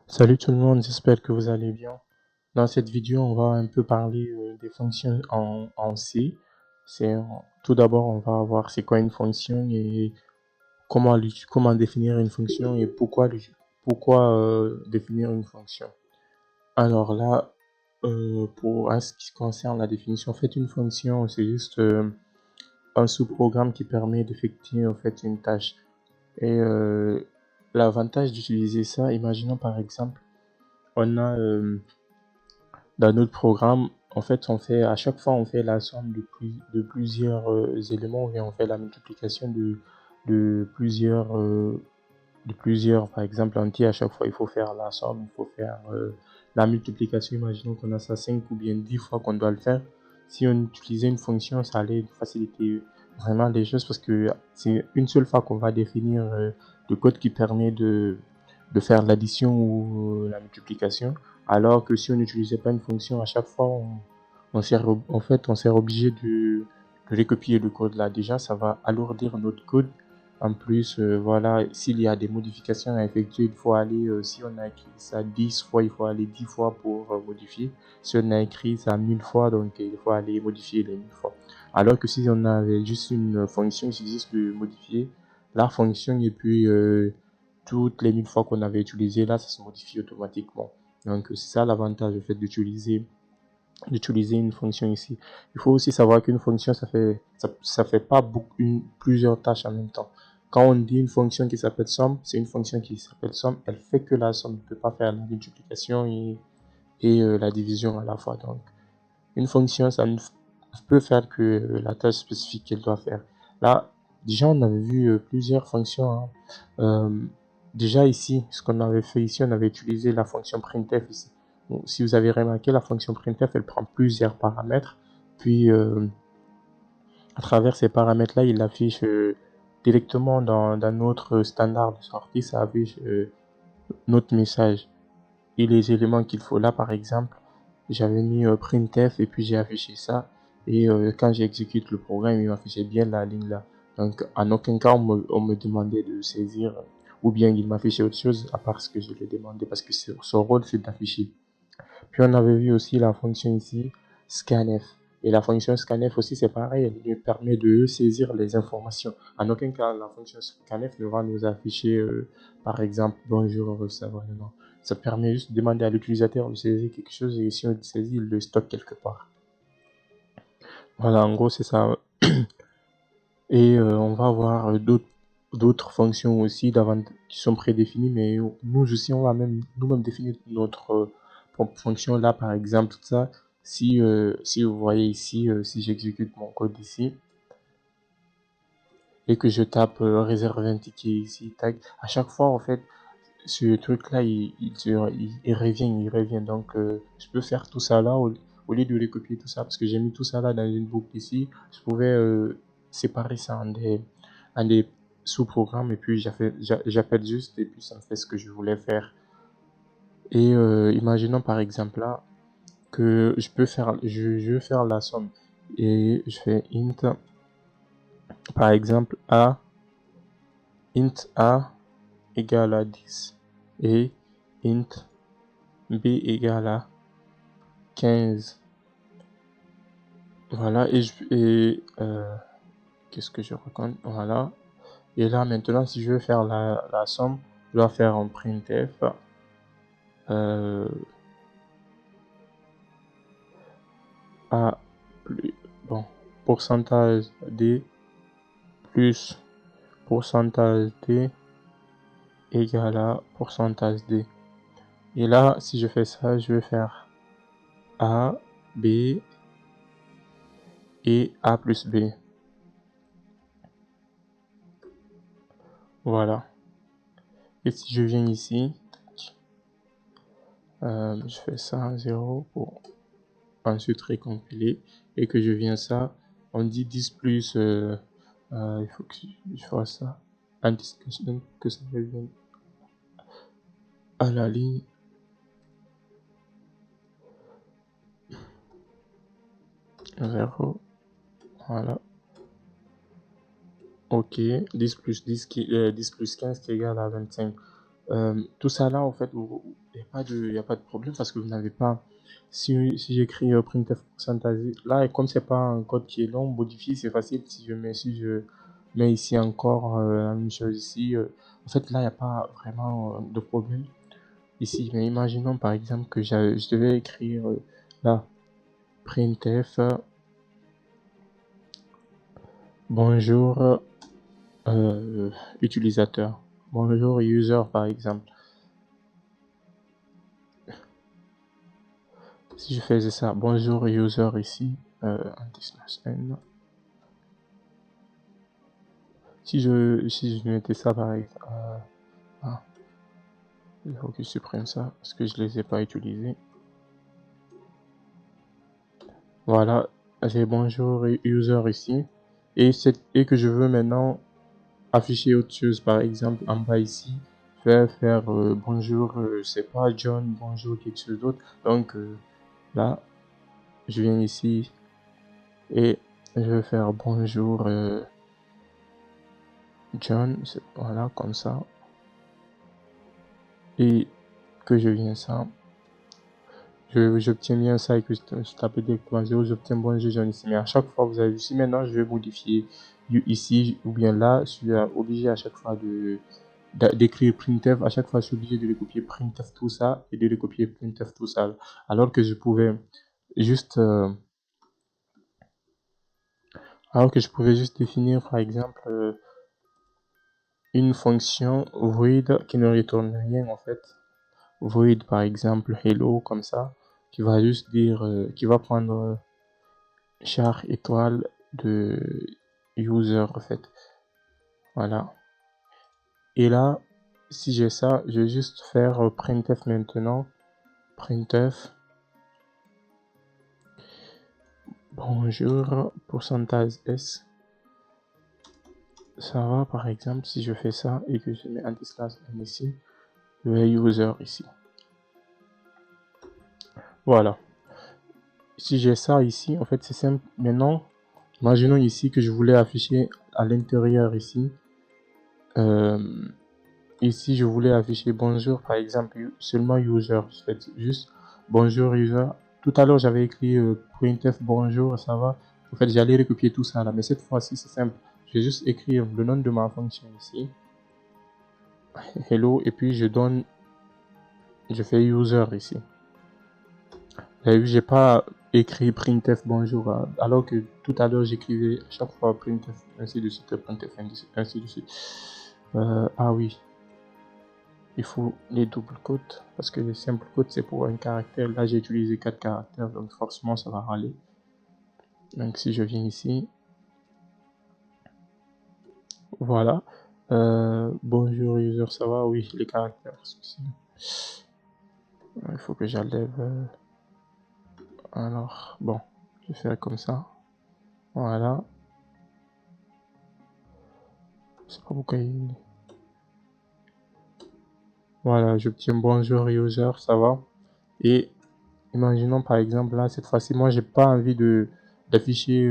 Salut tout le monde, j'espère que vous allez bien. Dans cette vidéo, on va un peu parler des fonctions en C. Tout d'abord, on va voir c'est quoi une fonction et comment définir une fonction et pourquoi définir une fonction. Alors là, en ce qui concerne la définition, en fait, une fonction, c'est juste un sous-programme qui permet d'effectuer en fait une tâche. Et l'avantage d'utiliser ça, imaginons par exemple, on a dans notre programme, en fait, à chaque fois, on fait la somme de plusieurs éléments, ou bien on fait la multiplication de plusieurs, par exemple, entiers. À chaque fois, il faut faire la somme, il faut faire la multiplication. Imaginons qu'on a ça 5 ou bien 10 fois qu'on doit le faire. Si on utilisait une fonction, ça allait faciliter vraiment les choses parce que c'est une seule fois qu'on va définir le code qui permet de faire l'addition ou la multiplication. Alors que si on n'utilisait pas une fonction, à chaque fois, on s'est obligé de recopier le code là. Déjà, ça va alourdir notre code. En plus, voilà, s'il y a des modifications à effectuer, il faut aller, si on a écrit ça 10 fois, il faut aller 10 fois pour modifier. Si on a écrit ça 1000 fois, donc il faut aller modifier les 1000 fois. Alors que si on avait juste une fonction, il suffit juste de modifier la fonction et puis toutes les 1000 fois qu'on avait utilisé là, ça se modifie automatiquement. Donc c'est ça l'avantage du fait d'utiliser une fonction ici. Il faut aussi savoir qu'une fonction, ça fait pas plusieurs tâches en même temps. Quand on dit une fonction qui s'appelle somme, c'est une fonction qui s'appelle somme, elle fait que la somme, ne peut pas faire la multiplication et la division à la fois. Donc, une fonction, ça ne peut faire que la tâche spécifique qu'elle doit faire. Là, déjà, on avait vu plusieurs fonctions. Hein. Déjà ici, ce qu'on avait fait ici, on avait utilisé la fonction printf ici. Donc, si vous avez remarqué, la fonction printf, elle prend plusieurs paramètres. Puis, à travers ces paramètres-là, il affiche directement dans notre standard de sortie, ça affiche notre message et les éléments qu'il faut. Là, par exemple, j'avais mis printf et puis j'ai affiché ça. Et quand j'exécute le programme, il m'affichait bien la ligne là. Donc, en aucun cas, on me demandait de saisir ou bien il m'affichait autre chose à part ce que je lui ai demandé parce que son rôle, c'est d'afficher. Puis, on avait vu aussi la fonction ici, scanf. Et la fonction scanf aussi, c'est pareil, elle lui permet de saisir les informations. En aucun cas, la fonction scanf ne va nous afficher, par exemple, bonjour, ça va, non. Ça permet juste de demander à l'utilisateur de saisir quelque chose et si on le saisit, il le stocke quelque part. Voilà, en gros, c'est ça. Et on va voir d'autres fonctions aussi qui sont prédéfinies, mais nous aussi, on va même nous-mêmes définir notre propre fonction. Là, par exemple, ça, si vous voyez ici, si j'exécute mon code ici et que je tape réserver un ticket ici, tag, à chaque fois, en fait, ce truc-là, il revient. Donc, je peux faire tout ça là au lieu de recopier tout ça, parce que j'ai mis tout ça là dans une boucle ici. Je pouvais séparer ça en des sous-programmes et puis j'appelle juste et puis ça me fait ce que je voulais faire. Et imaginons par exemple là que je veux faire la somme et je fais int, par exemple int a égale à 10 et int b égale à 15. Voilà, qu'est-ce que je recompte? Voilà. Et là, maintenant, si je veux faire la somme, je dois faire un printf. A plus, bon, pourcentage D plus pourcentage D égale à pourcentage D. Et là, si je fais ça, je vais faire A, B et A plus B. Voilà. Et si je viens ici, je fais ça à 0 pour ensuite récompiler et que je viens ça, on dit 10 plus, il faut que je fasse ça, donc que ça revienne à la ligne 0, voilà, ok, 10 plus 10 10 plus 15 qui est égal à 25. Tout ça là, en fait, il n'y a pas de problème parce que vous n'avez pas. Si j'écris printf pourcentage là, et comme c'est pas un code qui est long, modifier c'est facile. Si je mets ici encore la même chose ici, en fait là, il n'y a pas vraiment de problème ici. Mais imaginons par exemple que je devais écrire là, printf bonjour utilisateur, bonjour user par exemple. Si je faisais ça, bonjour user ici, n. Si je mettais ça par exemple, il faut que je supprime ça parce que je les ai pas utilisés. Voilà, j'ai bonjour user ici et que je veux maintenant afficher autre chose, par exemple en bas ici, faire bonjour, c'est pas John, bonjour quelque chose d'autre. Donc là, je viens ici et je vais faire bonjour John, voilà comme ça, et que je viens ça, j'obtiens bien ça et que je tape directement 0, j'obtiens bonjour John ici. Mais à chaque fois, vous avez vu ici, maintenant je vais modifier ici ou bien là, je suis obligé à chaque fois d'écrire printf, à chaque fois je suis obligé de le copier printf tout ça et de le copier printf tout ça, alors que je pouvais juste définir par exemple une fonction void qui ne retourne rien en fait, void par exemple hello comme ça, qui va juste dire qui va prendre char étoile de user en fait, voilà. Et là si j'ai ça, je vais juste faire printf maintenant, printf bonjour pourcentage s. Ça va par exemple si je fais ça et que je mets un n ici, le user ici. Voilà. Si j'ai ça ici, en fait c'est simple. Maintenant, imaginons ici que je voulais afficher à l'intérieur ici. Ici je voulais afficher bonjour par exemple seulement user. Je fais juste bonjour user. Tout à l'heure j'avais écrit printf bonjour, ça va. En fait j'allais recopier tout ça là, mais cette fois-ci c'est simple. Je vais juste écrire le nom de ma fonction ici, hello, et puis je fais user ici. Vous avez vu, j'ai pas écrit printf bonjour, alors que tout à l'heure j'écrivais à chaque fois printf, ainsi de suite, printf, ainsi de suite. Ah oui, il faut les doubles quotes, parce que les simples quotes c'est pour un caractère. Là j'ai utilisé 4 caractères, donc forcément ça va râler. Donc si je viens ici, voilà. Bonjour user, ça va? Oui, les caractères. Il faut que j'enlève. Alors, bon, je vais faire comme ça. Voilà. Je sais pas pourquoi il... Voilà, j'obtiens bonjour user, ça va. Et imaginons par exemple là, cette fois-ci, moi j'ai pas envie d'afficher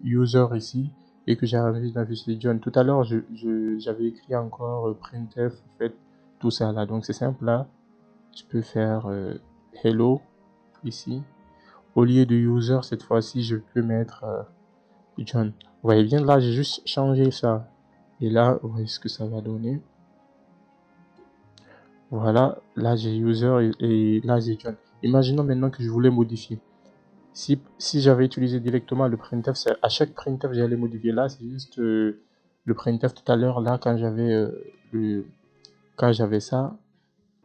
user ici et que j'ai envie d'afficher John. Tout à l'heure, j'avais écrit encore printf, en fait, tout ça là. Donc c'est simple là, je peux faire hello ici. Au lieu de user, cette fois-ci, je peux mettre John. Vous voyez bien là, j'ai juste changé ça. Et là, vous voyez ce que ça va donner. Voilà, là j'ai user et là j'ai John. Imaginons maintenant que je voulais modifier. Si j'avais utilisé directement le printf, à chaque printf j'allais modifier. Là c'est juste le printf tout à l'heure, là quand j'avais ça,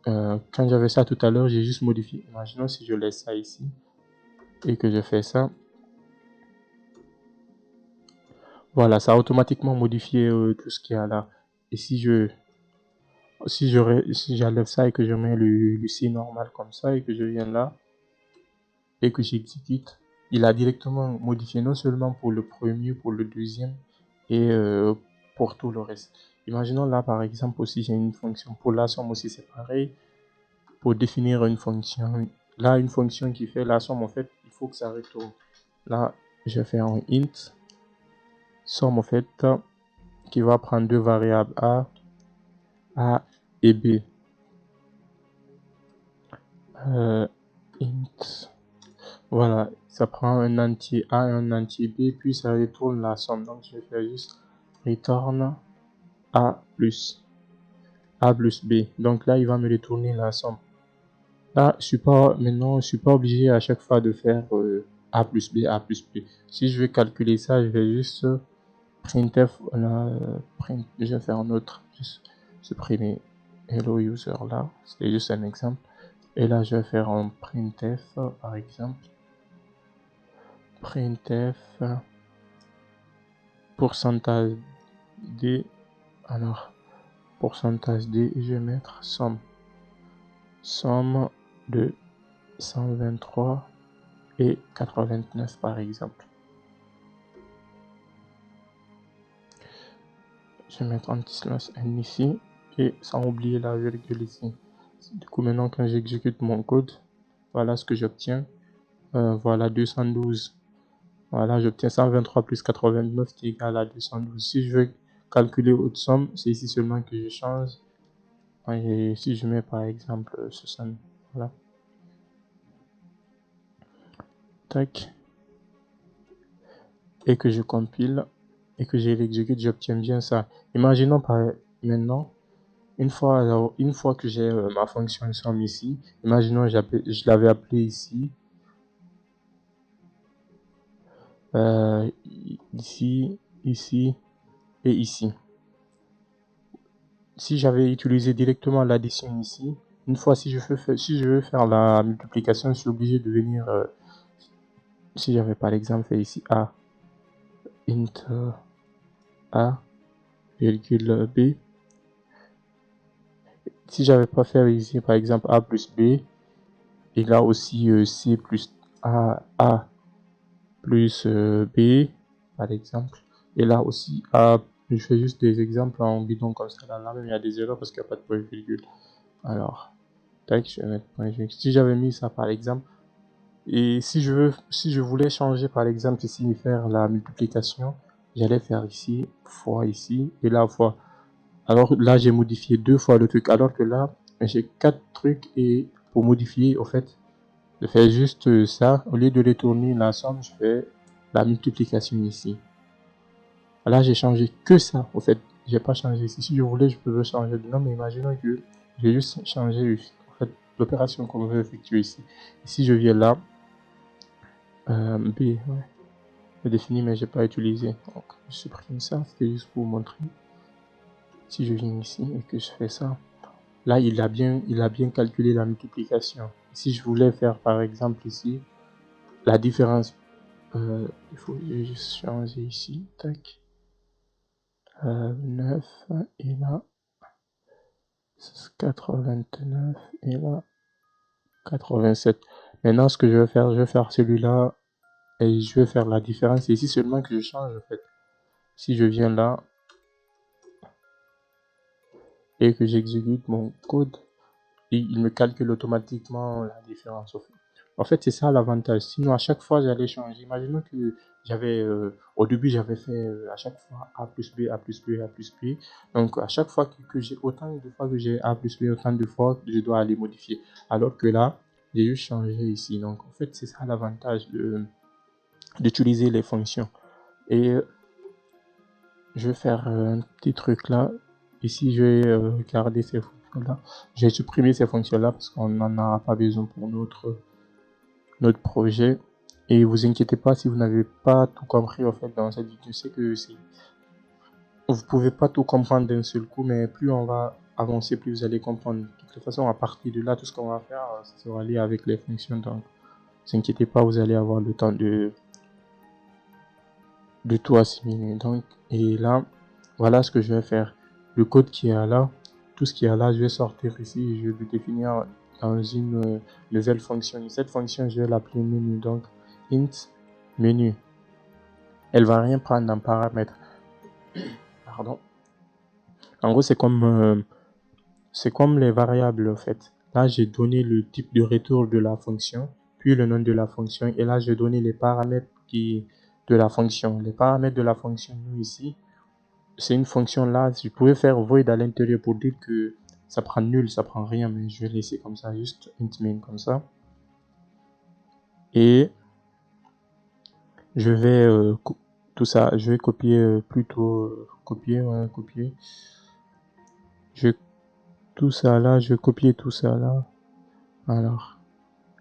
quand j'avais ça tout à l'heure, j'ai juste modifié. Imaginons si je laisse ça ici et que je fais ça. Voilà, ça a automatiquement modifié tout ce qu'il y a là. Et si j'enlève ça et que je mets le C normal comme ça et que je viens là et que j'exécute, il a directement modifié non seulement pour le premier, pour le deuxième et pour tout le reste. Imaginons là par exemple aussi j'ai une fonction pour la somme aussi, c'est pareil. Pour définir une fonction, là une fonction qui fait la somme en fait, il faut que ça retourne. Là je vais faire un int somme en fait qui va prendre deux variables a et b. int. Voilà, ça prend un entier A et un entier B, puis ça retourne la somme. Donc je vais faire juste return A plus B. Donc là, il va me retourner la somme. Là, maintenant, je suis pas obligé à chaque fois de faire A plus B, A plus B. Si je veux calculer ça, je vais juste printf, je vais faire un autre, juste supprimer hello user là, c'était juste un exemple. Et là, je vais faire un printf, par exemple, printf pourcentage d, alors pourcentage d, je vais mettre somme de 123 et 89 par exemple. Je vais mettre anti-slash n ici et sans oublier la virgule ici. Du coup, maintenant quand j'exécute mon code, voilà ce que j'obtiens. Voilà 212. Voilà, j'obtiens 123 plus 89 qui est égal à 212. Si je veux calculer autre somme, c'est ici seulement que je change. Et si je mets par exemple 60, voilà. Tac. Et que je compile et que je l'exécute, j'obtiens bien ça. Imaginons maintenant, une fois que j'ai ma fonction somme ici, imaginons je l'avais appelé ici, ici, ici et ici. Si j'avais utilisé directement l'addition ici, une fois si je veux faire la multiplication, je suis obligé de venir, si j'avais par exemple fait ici A, int A, virgule B, si j'avais pas fait ici par exemple A plus B, et là aussi C plus A plus B, par exemple, et là aussi A, je fais juste des exemples en bidon comme ça, là même il y a des erreurs parce qu'il n'y a pas de point virgule. Alors, tac, je vais mettre point virgule. Si j'avais mis ça par exemple, et si je voulais changer par exemple ici, faire la multiplication, j'allais faire ici, fois ici, et là fois. Alors là, j'ai modifié 2 fois le truc, alors que là, j'ai 4 trucs, et pour modifier, au fait, je fais juste ça. Au lieu de retourner la somme, je fais la multiplication ici. Là, j'ai changé que ça, au fait. J'ai pas changé ici. Si je voulais, je pouvais changer de nom, mais imaginons que j'ai juste changé, en fait, l'opération qu'on veut effectuer ici. Ici, je viens là, B, ouais. Je définis, mais j'ai pas utilisé. Donc, je supprime ça, c'était juste pour vous montrer. Si je viens ici et que je fais ça, là, il a bien calculé la multiplication. Si je voulais faire, par exemple, ici, la différence, il faut juste changer ici, tac, 9, et là, 89, et là, 87. Maintenant, ce que je vais faire celui-là, et je vais faire la différence. C'est ici seulement que je change, en fait. Si je viens là, et que j'exécute mon code, il me calcule automatiquement la différence. En fait, c'est ça l'avantage. Sinon, à chaque fois, j'allais changer. Imaginons que au début, j'avais fait à chaque fois A plus B, A plus B, A plus B. Donc, à chaque fois que j'ai autant de fois que j'ai A plus B, autant de fois que je dois aller modifier. Alors que là, j'ai juste changé ici. Donc, en fait, c'est ça l'avantage d'utiliser les fonctions. Et je vais faire un petit truc là. Ici, je vais garder ces fonctions-là. J'ai supprimé ces fonctions-là parce qu'on n'en aura pas besoin pour notre projet. Et vous inquiétez pas si vous n'avez pas tout compris en fait dans cette vidéo. Je sais que vous pouvez pas tout comprendre d'un seul coup, mais plus on va avancer, plus vous allez comprendre. De toute façon, à partir de là, tout ce qu'on va faire, ça sera lié avec les fonctions. Donc, ne vous inquiétez pas, vous allez avoir le temps de tout assimiler. Donc, et là, voilà ce que je vais faire. Le code qui est là, tout ce qui est là, je vais sortir ici et je vais le définir dans une nouvelle fonction. Et cette fonction, je vais l'appeler menu. Donc, int menu. Elle va rien prendre en paramètre. Pardon. En gros, c'est comme les variables en fait. Là, j'ai donné le type de retour de la fonction, puis le nom de la fonction. Et là, j'ai donné les paramètres de la fonction. Les paramètres de la fonction, nous ici, c'est une fonction là. Je pouvais faire void à l'intérieur pour dire que ça prend nul, ça prend rien, mais je vais laisser comme ça, juste int main comme ça. Et je vais tout ça, je vais copier plutôt copier. Tout ça là, je vais copier tout ça là. Alors,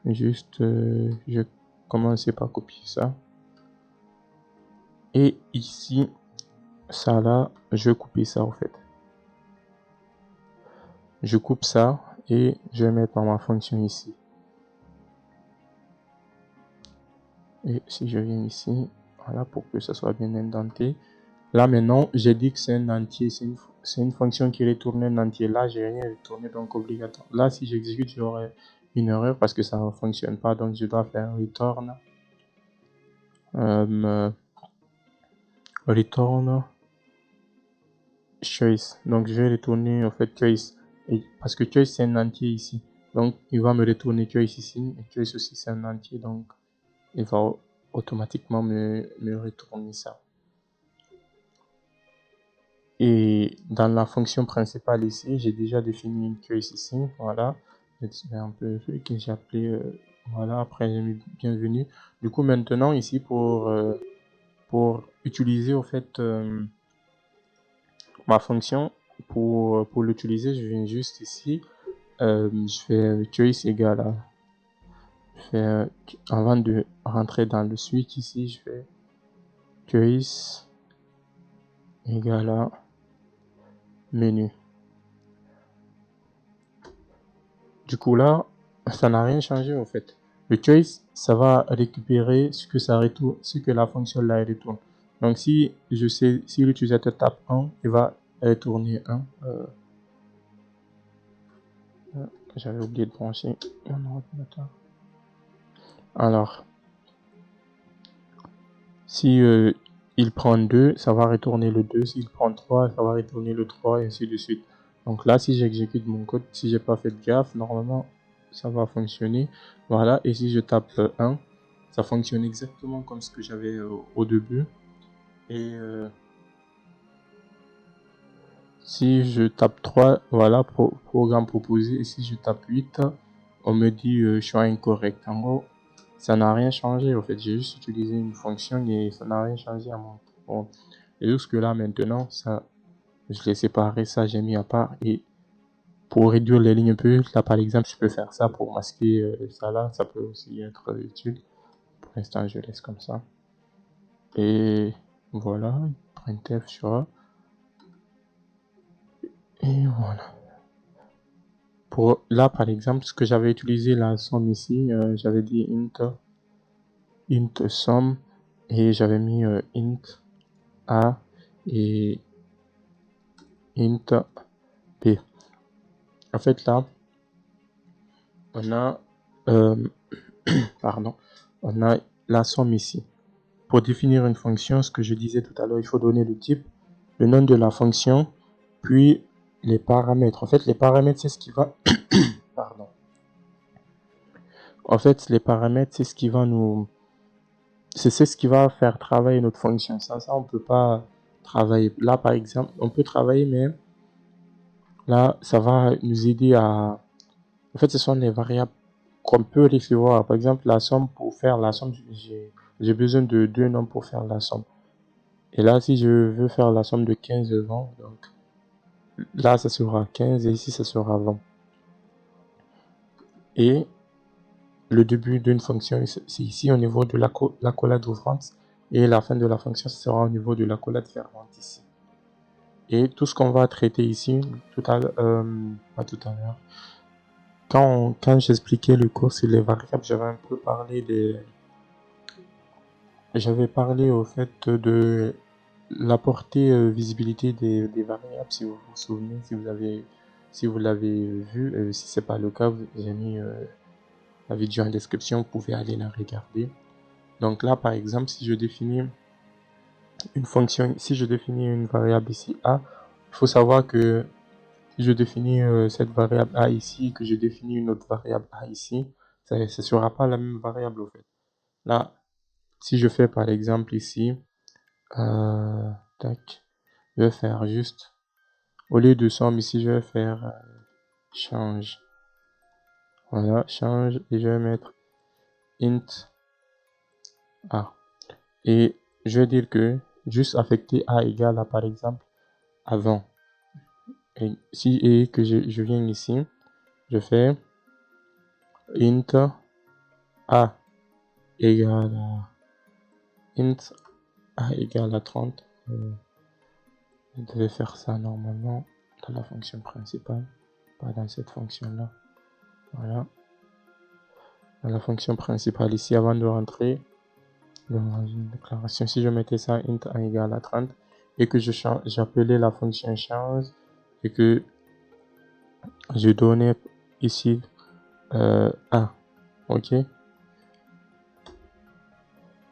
juste je vais commencer par copier ça. Et ici, ça là, je vais couper ça en fait. Je coupe ça et je vais mettre dans ma fonction ici. Et si je viens ici, voilà, pour que ça soit bien indenté. Là maintenant, j'ai dit que c'est un entier, c'est une fonction qui retourne un entier. Là, j'ai rien retourné, donc obligatoire. Là, si j'exécute, j'aurai une erreur parce que ça ne fonctionne pas, donc je dois faire return. Return choice. Donc je vais retourner en fait choice. Et, parce que choice c'est un entier ici. Donc il va me retourner choice ici. Et choice aussi c'est un entier. Donc il va automatiquement me retourner ça. Et dans la fonction principale ici, j'ai déjà défini une choice ici. Voilà. C'est un peu que j'ai appelé. Voilà. Après j'ai mis bienvenue. Du coup maintenant ici pour utiliser au fait ma fonction, pour l'utiliser, je viens juste ici, je fais choice égale à, je fais, avant de rentrer dans le switch ici, je fais choice égale à menu. Du coup là, ça n'a rien changé en fait. Le choice, ça va récupérer ce que ça retourne, ce que la fonction là retourne. Donc si je sais, si l'utilisateur tape 1, il va retourner 1. J'avais oublié de brancher mon ordinateur. Alors, si il prend 2, ça va retourner le 2. S'il prend 3, ça va retourner le 3 et ainsi de suite. Donc là, si j'exécute mon code, si j'ai pas fait de gaffe, normalement, ça va fonctionner. Voilà, et si je tape 1, ça fonctionne exactement comme ce que j'avais au début. Et si je tape 3, voilà, programme proposé. Et si je tape 8, on me dit choix incorrect. En gros, ça n'a rien changé. En fait, j'ai juste utilisé une fonction et ça n'a rien changé à mon. Bon. Et jusque là, maintenant, ça, je l'ai séparé, ça, j'ai mis à part. Et pour réduire les lignes un peu, là, par exemple, je peux faire ça pour masquer ça là. Ça peut aussi être utile. Pour l'instant, je laisse comme ça. Et voilà, printf sur. Et voilà. Pour là, par exemple, ce que j'avais utilisé la somme ici, j'avais dit int sum et j'avais mis int a et int b. En fait, là, on a pardon, on a la somme ici. Pour définir une fonction, ce que je disais tout à l'heure, il faut donner le type, le nom de la fonction, puis les paramètres. En fait, les paramètres, c'est ce qui va pardon. En fait, les paramètres, c'est ce qui va nous c'est ce qui va faire travailler notre fonction. Ça, on peut pas travailler. Là, par exemple, on peut travailler, mais là, ça va nous aider à. En fait, ce sont les variables qu'on peut recevoir. Par exemple, la somme, pour faire la somme, j'ai besoin de deux nombres pour faire la somme. Et là, si je veux faire la somme de 15 et 20, donc là, ça sera 15 et ici, ça sera 20. Et le début d'une fonction, c'est ici au niveau de l'accolade ouvrante. Et la fin de la fonction, ce sera au niveau de l'accolade fermante ici. Et tout ce qu'on va traiter ici, pas tout à l'heure, quand j'expliquais le cours sur les variables, j'avais un peu parlé j'avais parlé au fait de la portée visibilité des variables, si vous vous souvenez, si vous l'avez vu, si c'est pas le cas, j'ai mis la vidéo en description, vous pouvez aller la regarder. Donc là, par exemple, si je définis une fonction, si je définis une variable ici a, il faut savoir que si je définis cette variable a ici, que je définis une autre variable a ici, ça ne sera pas la même variable au fait. Là, si je fais par exemple ici, tac, je vais faire juste, au lieu de somme ici, je vais faire change. Voilà, change, et je vais mettre int a. Et je vais dire que juste affecter a égale à, par exemple, avant. Et que je viens ici, je fais int a égale à 30. Je devais faire ça normalement dans la fonction principale, pas dans cette fonction-là. Voilà. Dans la fonction principale ici, avant de rentrer dans une déclaration, si je mettais ça int a égale à 30 et que j'appelais la fonction change et que je donnais ici a, ok,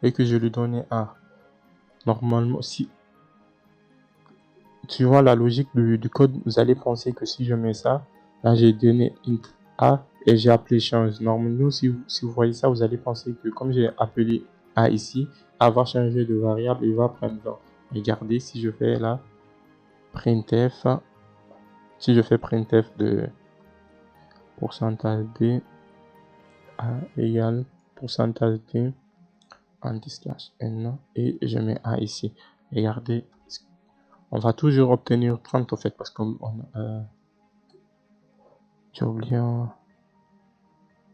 et que je lui donnais a. Normalement, si tu vois la logique du code, vous allez penser que si je mets ça, là j'ai donné int a et j'ai appelé change. Normalement, si vous voyez ça, vous allez penser que comme j'ai appelé a ici, a va changer de variable et va prendre 20. Regardez, si je fais là printf, si je fais printf de pourcentage d a égale pourcentage d anti/n et je mets a ici. Regardez, on va toujours obtenir 30 au fait parce qu'on j'ai oublié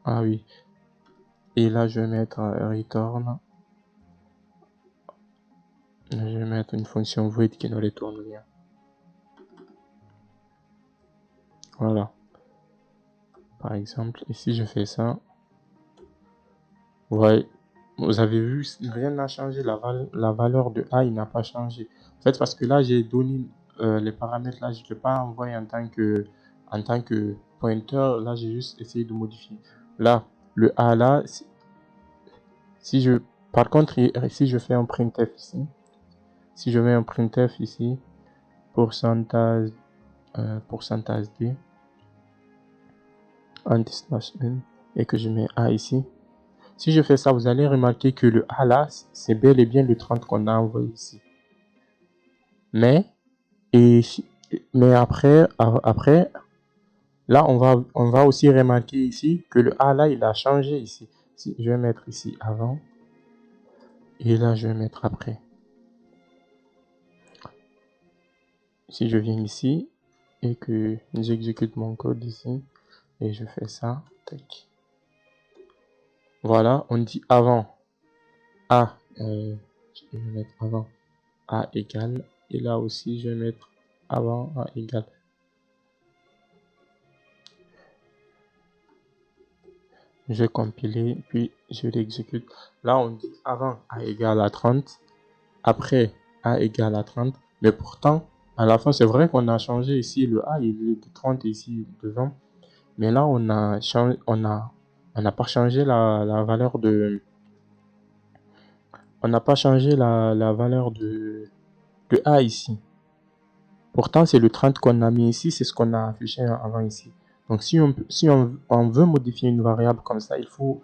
ah oui, et là je vais mettre return, je vais mettre une fonction void qui ne retourne rien. Voilà, par exemple, ici je fais ça, ouais, vous avez vu, rien n'a changé, la valeur de a il n'a pas changé en fait parce que là j'ai donné les paramètres, là je ne l'ai pas envoyé en tant que pointer, là j'ai juste essayé de modifier là le a là. Si je, par contre, si je fais un printf ici, si je mets un printf ici, pourcentage d anti/n et que je mets a ici, si je fais ça, vous allez remarquer que le a là, c'est bel et bien le 30 qu'on a envoyé ici. Mais après, là, on va aussi remarquer ici que le a là, il a changé ici. Si je vais mettre ici avant et là, je vais mettre après. Si je viens ici et que j'exécute mon code ici et je fais ça, tac. Voilà, on dit avant a, je vais mettre avant a égale, et là aussi je vais mettre avant a égale. Je vais compiler puis je l'exécute. Là on dit avant a égale à 30, après a égale à 30, mais pourtant à la fin c'est vrai qu'on a changé ici le a, il est de 30 ici devant, mais là on n'a pas changé la valeur de, on n'a pas changé la valeur de a ici. Pourtant c'est le 30 qu'on a mis ici, c'est ce qu'on a affiché avant ici. Donc si on veut modifier une variable comme ça, il faut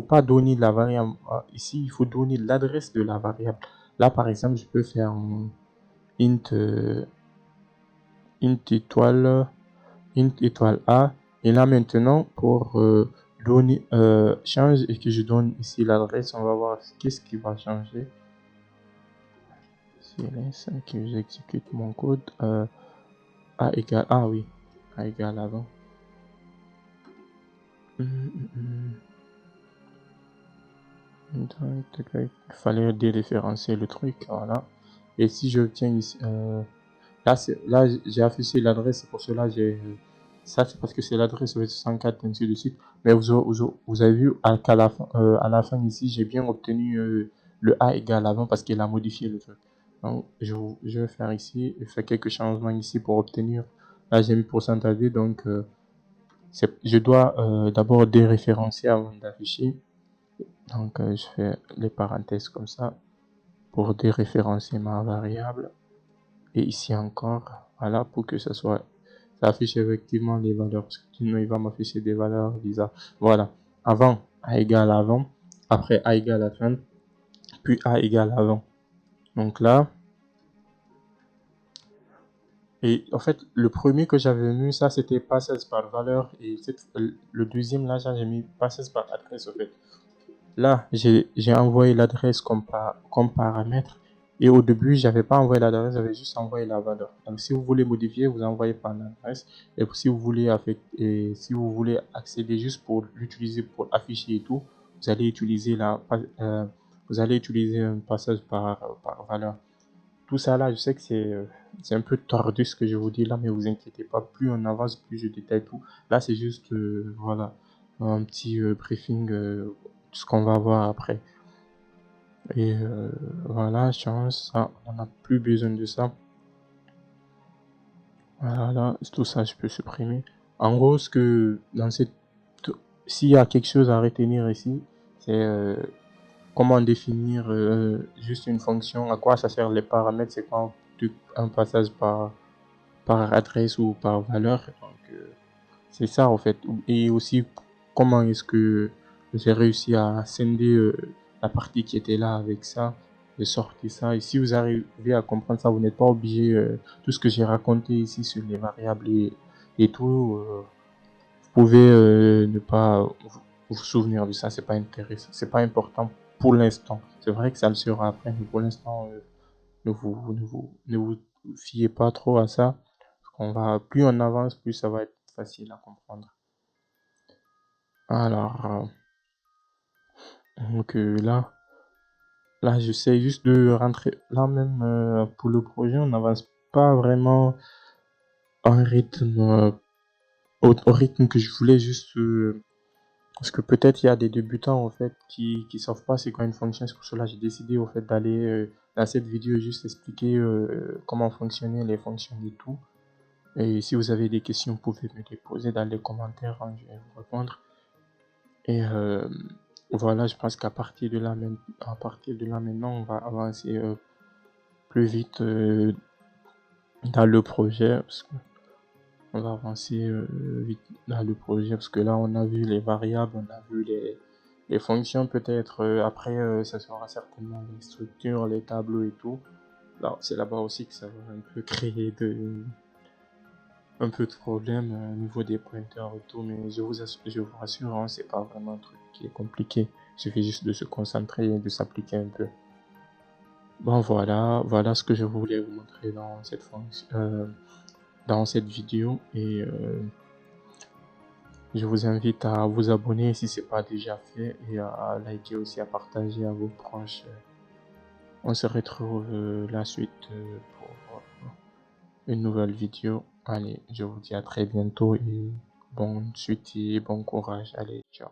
pas donner la variable ici, il faut donner l'adresse de la variable. Là par exemple je peux faire un int étoile a, et là maintenant pour donner change et que je donne ici l'adresse, on va voir qu'est-ce qui va changer. C'est ça que j'exécute mon code. A égale, ah oui, a égale avant. Il fallait déréférencer le truc, voilà. Et si je tiens ici, là j'ai affiché l'adresse, c'est pour cela ça c'est parce que c'est l'adresse 64 ainsi de suite. Mais vous avez vu qu'à à la fin ici, j'ai bien obtenu le a égale avant parce qu'il a modifié le truc. Donc je vais faire ici, je fais quelques changements ici pour obtenir. Là j'ai mis pourcentage d, donc je dois d'abord déréférencer avant d'afficher. Donc je fais les parenthèses comme ça pour déréférencer ma variable. Et ici encore, voilà, pour que ça affiche effectivement les valeurs, parce que sinon il va m'afficher des valeurs bizarres. Voilà, avant a égale avant, après a égale à 30, puis a égale avant. Donc là, Et en fait, le premier que j'avais mis, ça c'était passes par valeur. Et le deuxième, là, j'ai mis passes par adresse, en fait. Là, j'ai envoyé l'adresse comme paramètre. Et au début, j'avais pas envoyé l'adresse, j'avais juste envoyé la valeur. Donc, si vous voulez modifier, vous envoyez par l'adresse. Et si vous voulez si vous voulez accéder juste pour l'utiliser pour afficher et tout, vous allez utiliser vous allez utiliser un passage par valeur. Tout ça là, je sais que c'est un peu tordu ce que je vous dis là, mais vous inquiétez pas, plus on avance, plus je détaille tout. Là, c'est juste, voilà, un petit briefing de ce qu'on va voir après. Et voilà, chance, ça, on n'a plus besoin de ça. Voilà, tout ça, je peux supprimer. En gros, s'il y a quelque chose à retenir ici, c'est comment définir juste une fonction, à quoi ça sert les paramètres, c'est quoi un passage par adresse ou par valeur. Donc, c'est ça en fait. Et aussi, comment est-ce que j'ai réussi à scinder la partie qui était là avec ça, de sortir ça. Et si vous arrivez à comprendre ça, vous n'êtes pas obligé, tout ce que j'ai raconté ici sur les variables et tout, vous pouvez ne pas vous souvenir de ça. C'est pas intéressant, c'est pas important pour l'instant. C'est vrai que ça le sera après, mais pour l'instant, ne vous fiez pas trop à ça. Plus on avance, plus ça va être facile à comprendre. Alors, donc là, j'essaie juste de rentrer. Là même, pour le projet, on n'avance pas vraiment en rythme, au rythme que je voulais, juste parce que peut-être il y a des débutants en fait qui savent pas c'est quoi une fonction. C'est pour cela que j'ai décidé au fait d'aller dans cette vidéo juste expliquer comment fonctionner les fonctions et tout. Et si vous avez des questions, vous pouvez me les poser dans les commentaires, hein, je vais vous répondre. Et voilà, je pense qu'à partir de là, maintenant, on va avancer plus vite dans le projet. On va avancer vite dans le projet parce que là, on a vu les variables, on a vu les fonctions peut-être. Après, ça sera certainement les structures, les tableaux et tout. Là, c'est là-bas aussi que ça va un peu créer un peu de problème au niveau des pointeurs et tout, mais je vous rassure, hein, c'est pas vraiment un truc qui est compliqué. Il suffit juste de se concentrer et de s'appliquer un peu. Bon, voilà ce que je voulais vous montrer dans cette vidéo, et je vous invite à vous abonner si c'est pas déjà fait, et à liker aussi, à partager à vos proches. On se retrouve la suite pour une nouvelle vidéo. Allez, je vous dis à très bientôt et bonne suite et bon courage. Allez, ciao.